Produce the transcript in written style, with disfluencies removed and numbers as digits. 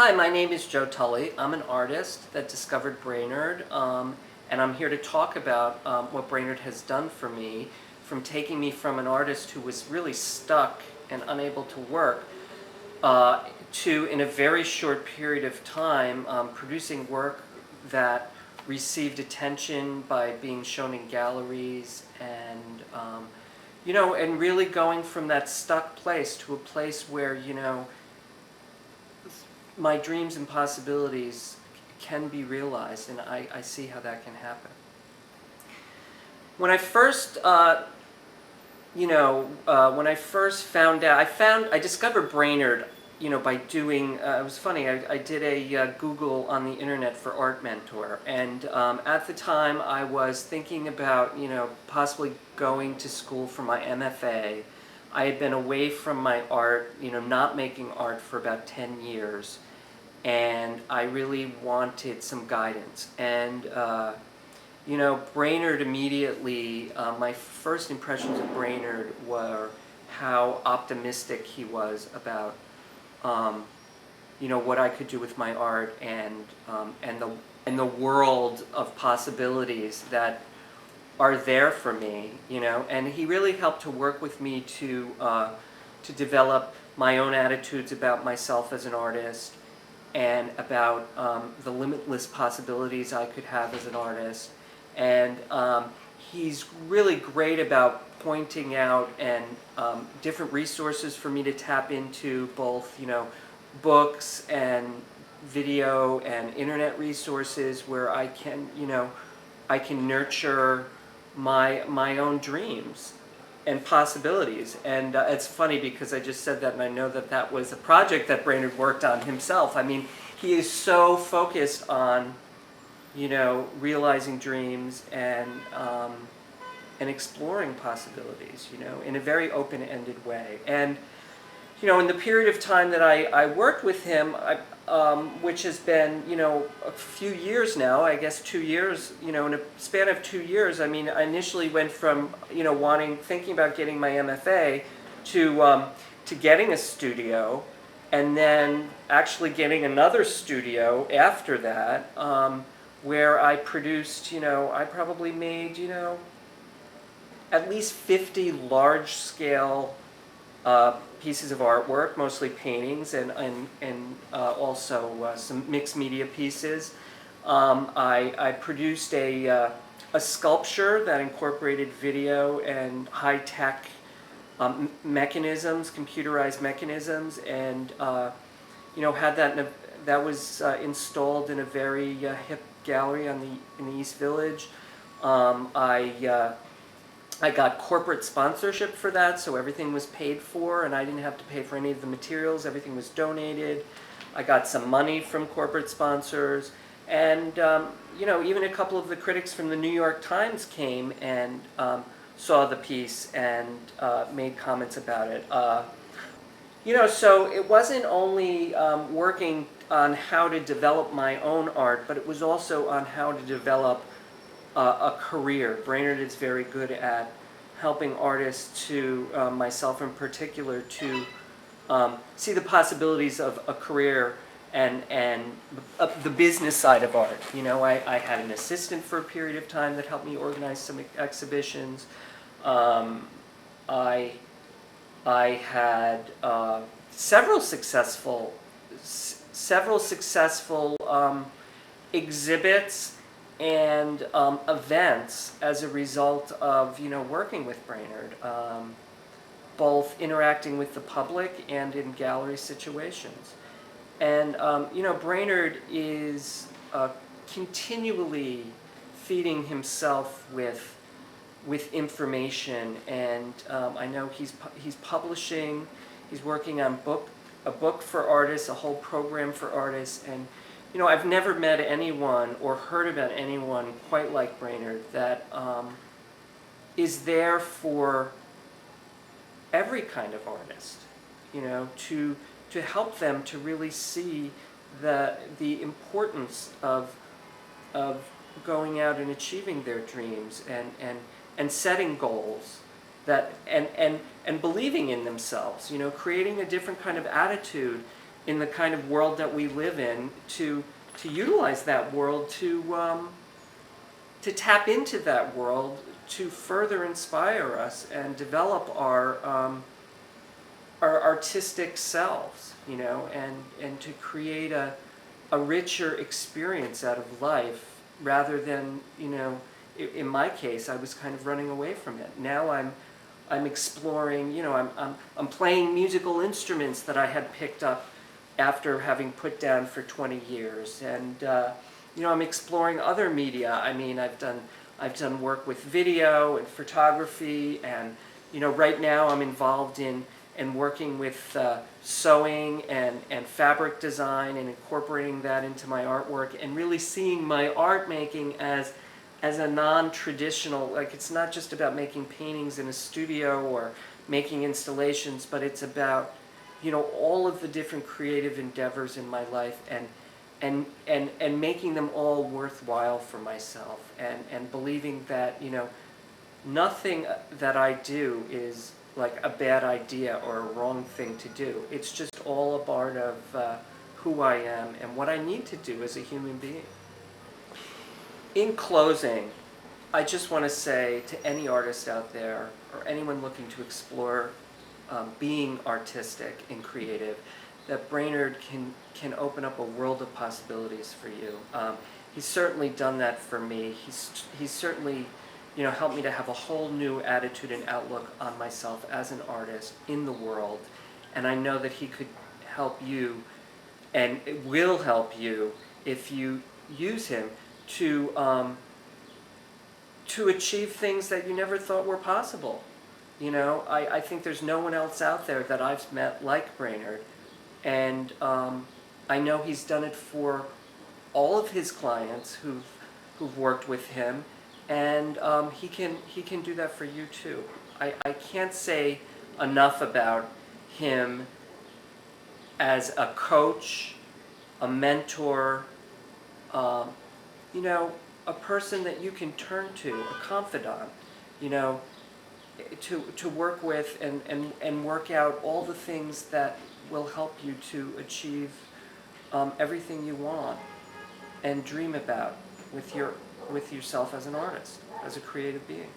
Hi, my name is Joe Tully. I'm an artist that discovered Brainard, and I'm here to talk about what Brainard has done for me, from taking me from an artist who was really stuck and unable to work to, in a very short period of time, producing work that received attention by being shown in galleries and and really going from that stuck place to a place where, my dreams and possibilities can be realized, and I see how that can happen. When I first, when I first found out, I discovered Brainard, by doing, it was funny, I did a Google on the internet for Art Mentor, and at the time I was thinking about, possibly going to school for my MFA. I had been away from my art, not making art for about 10 years, and I really wanted some guidance. And, Brainard immediately, my first impressions of Brainard were how optimistic he was about, what I could do with my art and the world of possibilities that are there for me, and he really helped to work with me to develop my own attitudes about myself as an artist and about the limitless possibilities I could have as an artist. And he's really great about pointing out and different resources for me to tap into, both books and video and internet resources where I can nurture my own dreams and possibilities. And it's funny because I just said that, and I know that that was a project that Brainard worked on himself. I mean, he is so focused on realizing dreams and exploring possibilities, in a very open-ended way. And in the period of time that I worked with him, which has been, a few years now, I guess 2 years, in a span of 2 years, I mean, I initially went from, thinking about getting my MFA to getting a studio, and then actually getting another studio after that, where I produced, I probably made, at least 50 large-scale pieces of artwork, mostly paintings and also some mixed media pieces. I produced a sculpture that incorporated video and high-tech mechanisms, computerized mechanisms, and had that was installed in a very hip gallery in the East Village. I got corporate sponsorship for that, so everything was paid for, and I didn't have to pay for any of the materials. Everything was donated. I got some money from corporate sponsors, and even a couple of the critics from the New York Times came and saw the piece and made comments about it. So it wasn't only working on how to develop my own art, but it was also on how to develop a career. Brainard is very good at helping artists to, myself in particular, to see the possibilities of a career and the business side of art. I had an assistant for a period of time that helped me organize some exhibitions. I had several successful exhibits and events as a result of working with Brainard, both interacting with the public and in gallery situations. And Brainard is continually feeding himself with information, and I know he's publishing. He's working on a book for artists, a whole program for artists, and I've never met anyone or heard about anyone quite like Brainard that is there for every kind of artist, to help them to really see the importance of going out and achieving their dreams and setting goals that and believing in themselves, creating a different kind of attitude in the kind of world that we live in, to utilize that world, to tap into that world, to further inspire us and develop our artistic selves, you know, and to create a richer experience out of life, rather than, you know, in my case, I was kind of running away from it. Now I'm exploring, you know, I'm playing musical instruments that I had picked up after having put down for 20 years, and you know, I'm exploring other media. I mean, I've done work with video and photography, and you know, right now I'm involved in working with sewing and fabric design, and incorporating that into my artwork, and really seeing my art making as a non-traditional, like, it's not just about making paintings in a studio or making installations, but it's about, you know, all of the different creative endeavors in my life, and making them all worthwhile for myself, and believing that, you know, nothing that I do is like a bad idea or a wrong thing to do. It's just all a part of who I am and what I need to do as a human being. In closing, I just want to say to any artist out there, or anyone looking to explore being artistic and creative, that Brainard can open up a world of possibilities for you. He's certainly done that for me. He's certainly, you know, helped me to have a whole new attitude and outlook on myself as an artist in the world. And I know that he could help you, and it will help you if you use him to achieve things that you never thought were possible. You know, I think there's no one else out there that I've met like Brainard, and I know he's done it for all of his clients who've worked with him, and he can do that for you too. I can't say enough about him as a coach, a mentor, you know, a person that you can turn to, a confidant, you know, to work with, and work out all the things that will help you to achieve everything you want and dream about with yourself as an artist, as a creative being.